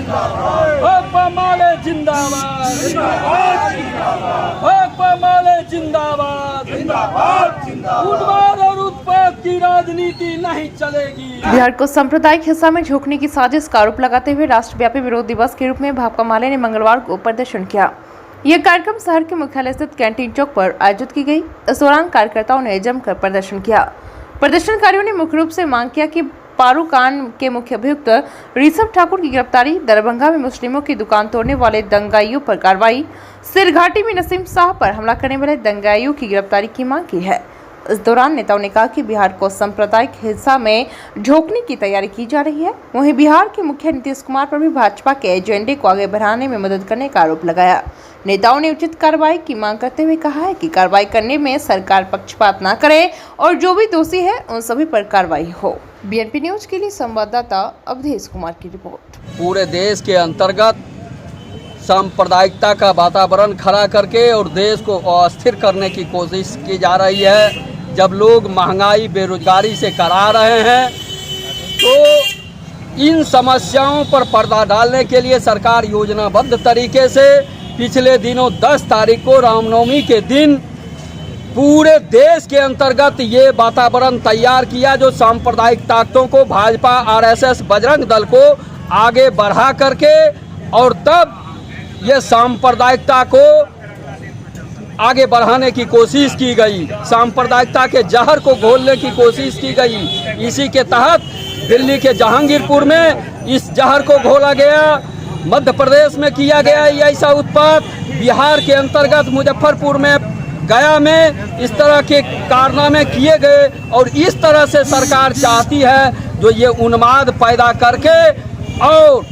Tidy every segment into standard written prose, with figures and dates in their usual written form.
भाकपा माले जिंदाबाद, भाकपा माले जिंदाबाद, उन्माद और उत्पाद की राजनीति नहीं चलेगी। बिहार को सांप्रदायिक हिंसा में झोंकने की साजिश का आरोप लगाते हुए राष्ट्रव्यापी विरोध दिवस के रूप में भाकपा माले ने मंगलवार को प्रदर्शन किया। यह कार्यक्रम शहर के मुख्यालय स्थित कैंटीन चौक पर आयोजित की गई। इस दौरान कार्यकर्ताओं ने जमकर प्रदर्शन किया। प्रदर्शनकारियों ने मुख्य रूप से मांग किया कि पारू कांड के मुख्य अभियुक्त ऋषभ ठाकुर की गिरफ्तारी, दरभंगा में मुस्लिमों की दुकान तोड़ने वाले दंगाइयों पर कार्रवाई, सिरघाटी में नसीम शाह पर हमला करने वाले दंगाइयों की गिरफ्तारी की मांग की है। इस दौरान नेताओं ने कहा कि बिहार को सांप्रदायिक हिंसा में झोंकने की तैयारी की जा रही है। वहीं बिहार के मुखिया नीतीश कुमार पर भी भाजपा के एजेंडे को आगे बढ़ाने में मदद करने का आरोप लगाया। नेताओं ने उचित कार्रवाई की मांग करते हुए कहा है कि कार्रवाई करने में सरकार पक्षपात न करे और जो भी दोषी है उन सभी पर कार्रवाई हो। बीएनपी न्यूज के लिए संवाददाता अवधेश कुमार की रिपोर्ट। पूरे देश के अंतर्गत सांप्रदायिकता का वातावरण खड़ा करके और देश को अस्थिर करने की कोशिश की जा रही है। जब लोग महंगाई बेरोजगारी से करा रहे हैं तो इन समस्याओं पर पर्दा डालने के लिए सरकार योजनाबद्ध तरीके से पिछले दिनों 10 तारीख को रामनवमी के दिन पूरे देश के अंतर्गत ये वातावरण तैयार किया जो सांप्रदायिक ताकतों को, भाजपा, आरएसएस, बजरंग दल को आगे बढ़ा करके और तब ये सांप्रदायिकता को आगे बढ़ाने की कोशिश की गई, सांप्रदायिकता के जहर को घोलने की कोशिश की गई। इसी के तहत दिल्ली के जहांगीरपुर में इस जहर को घोला गया, मध्य प्रदेश में किया गया ऐसा उत्पात, बिहार के अंतर्गत मुजफ्फरपुर में, गया में इस तरह के कारनामे किए गए और इस तरह से सरकार चाहती है जो ये उन्माद पैदा करके और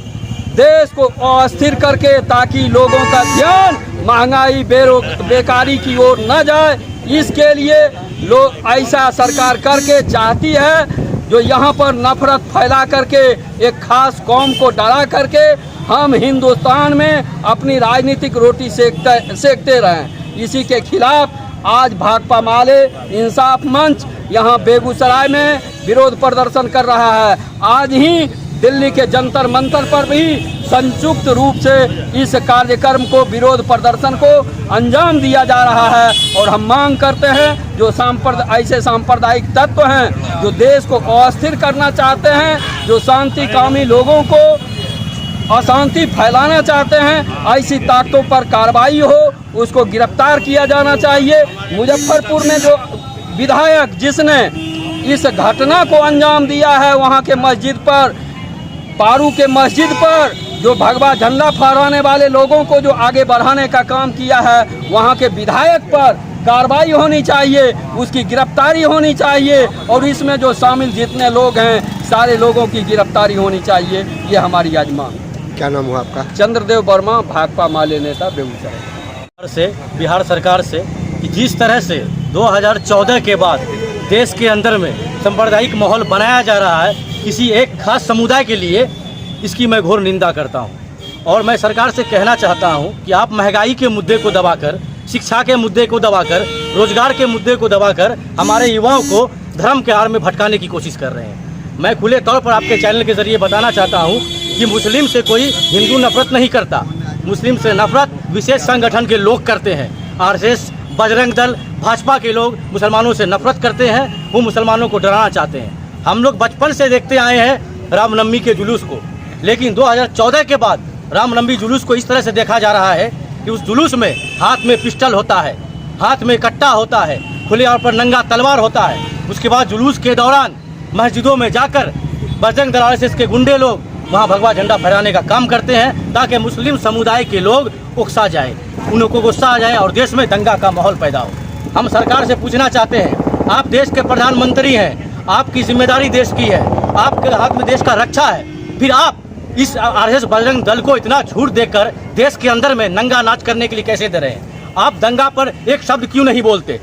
देश को अस्थिर करके ताकि लोगों का ध्यान महंगाई बेकारी की ओर न जाए। इसके लिए लोग ऐसा सरकार करके चाहती है जो यहाँ पर नफरत फैला करके एक खास कौम को डरा करके हम हिंदुस्तान में अपनी राजनीतिक रोटी सेकते रहें। इसी के खिलाफ आज भाकपा माले इंसाफ मंच यहाँ बेगूसराय में विरोध प्रदर्शन कर रहा है। आज ही दिल्ली के जंतर मंतर पर भी संयुक्त रूप से इस कार्यक्रम को, विरोध प्रदर्शन को अंजाम दिया जा रहा है और हम मांग करते हैं जो ऐसे सांप्रदायिक तत्व हैं जो देश को अस्थिर करना चाहते हैं, जो शांतिकामी लोगों को अशांति फैलाना चाहते हैं, ऐसी ताकतों पर कार्रवाई हो, उसको गिरफ्तार किया जाना चाहिए। मुजफ्फरपुर में जो विधायक जिसने इस घटना को अंजाम दिया है, वहाँ के मस्जिद पर, पारू के मस्जिद पर जो भगवा झंडा फहराने वाले लोगों को जो आगे बढ़ाने का काम किया है, वहाँ के विधायक पर कार्रवाई होनी चाहिए, उसकी गिरफ्तारी होनी चाहिए और इसमें जो शामिल जितने लोग हैं सारे लोगों की गिरफ्तारी होनी चाहिए। ये हमारी आज मांग। क्या नाम हुआ आपका? चंद्रदेव वर्मा, भाकपा माले नेता, बेगूसराय। से बिहार सरकार से कि जिस तरह से 2014 के बाद देश के अंदर में सांप्रदायिक माहौल बनाया जा रहा है किसी एक खास समुदाय के लिए, इसकी मैं घोर निंदा करता हूं। और मैं सरकार से कहना चाहता हूं कि आप महंगाई के मुद्दे को दबाकर, शिक्षा के मुद्दे को दबाकर, रोजगार के मुद्दे को दबाकर हमारे युवाओं को धर्म के आड़ में भटकाने की कोशिश कर रहे हैं। मैं खुले तौर पर आपके चैनल के जरिए बताना चाहता हूं कि मुस्लिम से कोई हिंदू नफरत नहीं करता। मुस्लिम से नफरत विशेष संगठन के लोग करते हैं। आरएसएस, बजरंग दल, भाजपा के लोग मुसलमानों से नफरत करते हैं, वो मुसलमानों को डराना चाहते हैं। हम लोग बचपन से देखते आए हैं रामनवमी के जुलूस को, लेकिन 2014 के बाद रामनवमी जुलूस को इस तरह से देखा जा रहा है कि उस जुलूस में हाथ में पिस्टल होता है, हाथ में कट्टा होता है, खुले तौर पर नंगा तलवार होता है। उसके बाद जुलूस के दौरान मस्जिदों में जाकर बजरंग दल आरएसएस के गुंडे लोग वहाँ भगवा झंडा फहराने का काम करते हैं ताकि मुस्लिम समुदाय के लोग उकसा जाए, उनको गुस्सा आ जाए और देश में दंगा का माहौल पैदा हो। हम सरकार से पूछना चाहते हैं, आप देश के प्रधानमंत्री हैं, आपकी जिम्मेदारी देश की है, आपके हाथ में देश का रक्षा है, फिर आप इस आरएसएस बजरंग दल को इतना छूट देकर देश के अंदर में नंगा नाच करने के लिए कैसे दे रहे हैं? आप दंगा पर एक शब्द क्यों नहीं बोलते?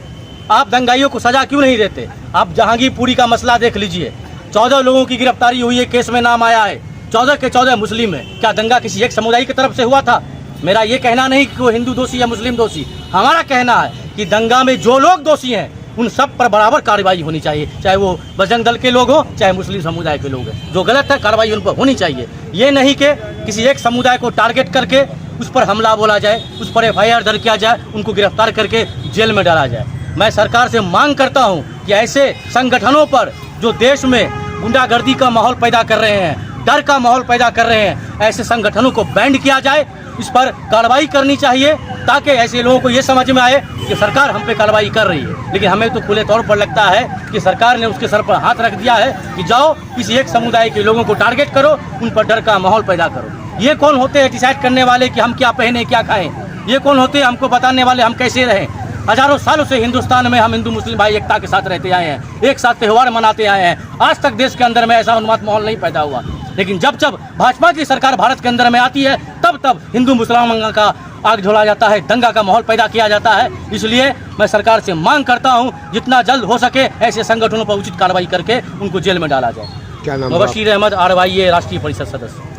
आप दंगाइयों को सजा क्यों नहीं देते? आप जहांगीरपुरी का मसला देख लीजिए, 14 लोगों की गिरफ्तारी हुई है, केस में नाम आया है, 14 के 14 मुस्लिम है। क्या दंगा किसी एक समुदाय की तरफ से हुआ था? मेरा ये कहना नहीं कि वो हिंदू दोषी या मुस्लिम दोषी, हमारा कहना है कि दंगा में जो लोग दोषी हैं उन सब पर बराबर कार्रवाई होनी चाहिए, चाहे वो बजरंग दल के लोग हो, चाहे मुस्लिम समुदाय के लोग हैं। जो गलत है कार्रवाई उन पर होनी चाहिए। ये नहीं कि किसी एक समुदाय को टारगेट करके उस पर हमला बोला जाए, उस पर FIR दर्ज किया जाए, उनको गिरफ्तार करके जेल में डाला जाए। मैं सरकार से मांग करता हूं कि ऐसे संगठनों पर जो देश में गुंडागर्दी का माहौल पैदा कर रहे हैं, डर का माहौल पैदा कर रहे हैं, ऐसे संगठनों को बैंड किया जाए, इस पर कार्रवाई करनी चाहिए, ताकि ऐसे लोगों को ये समझ में आए कि सरकार हम पे कार्रवाई कर रही है। लेकिन हमें तो खुले तौर पर लगता है कि सरकार ने उसके सर पर हाथ रख दिया है कि जाओ किसी एक समुदाय के लोगों को टारगेट करो, उन पर डर का माहौल पैदा करो। ये कौन होते हैं डिसाइड करने वाले कि हम क्या पहने क्या खाएं? ये कौन होते हैं हमको बताने वाले हम कैसे रहें? हजारों सालों से हिंदुस्तान में हम हिंदू मुस्लिम भाई एकता के साथ रहते आए हैं, एक साथ त्यौहार मनाते आए हैं। आज तक देश के अंदर में ऐसा उन्माद माहौल नहीं पैदा हुआ। लेकिन जब जब भाजपा की सरकार भारत के अंदर में आती है, तब तब हिंदू मुसलमान का आग झोला जाता है, दंगा का माहौल पैदा किया जाता है। इसलिए मैं सरकार से मांग करता हूं जितना जल्द हो सके ऐसे संगठनों पर उचित कार्रवाई करके उनको जेल में डाला जाए। क्या नाम? मुबशीर अहमद, RYA राष्ट्रीय परिषद सदस्य।